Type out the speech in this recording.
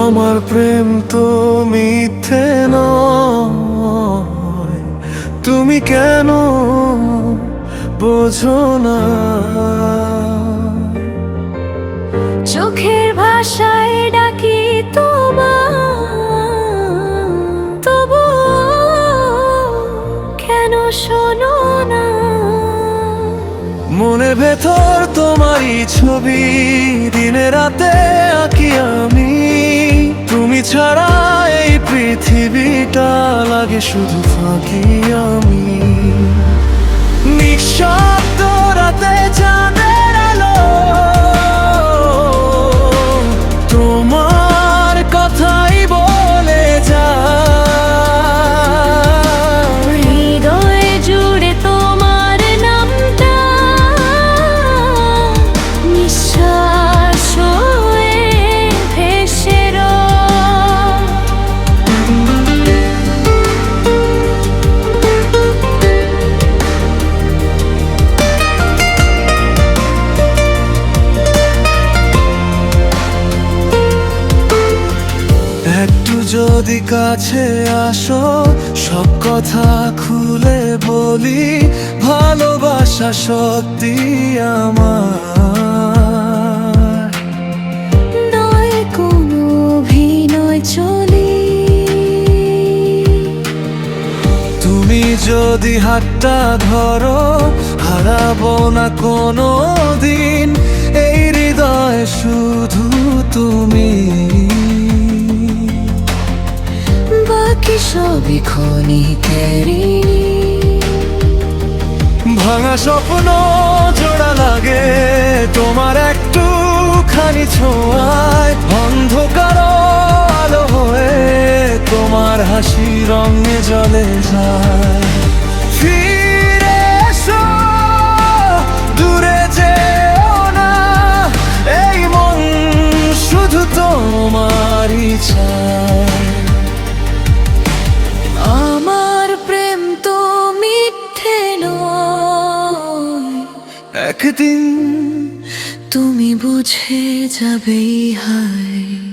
আমার প্রেম তো মিথ্যে নয়, তুমি কেন বোঝো না? চোখের ভাষায় ডাকি তোমার, তবু কেন শোনো না? মনের ভেতর তোমারই ছবি দিনে রাতে আঁকি আমি। তুমি ছাড়া এই পৃথিবীটা লাগে শুধু ফাঁকি আমি। নিঃশব্দ রাতে চাঁদের আলো তোমার কথাই বলে যায়। হৃদয় জুড়ে তোমার নামটা নিঃশ্বাস হয়ে ভেসে রয়। একটু যদি কাছে আসো, সব কথা খুলে বলি। ভালোবাসা সত্যি আমার, নয় কোনো অভিনয় চলি। তুমি যদি হাতটা ধরো, হারাবো না কোনো দিন। এই হৃদয় শুধু তুমি, বাকি সবই ক্ষণিকেরই। ভাঙা স্বপ্ন জোড়া লাগে তোমার একটুখানি ছোঁয়ায়। অন্ধকার আলো হয়ে তোমার হাসি রঙে জ্বলে যায়। ফিরে এসো, দূরে যেও না, এই মন শুধু তোমারই চায়। আমার প্রেম তো মিথ্যে নয়, একদিন তুমি বুঝে যাবেই হায়।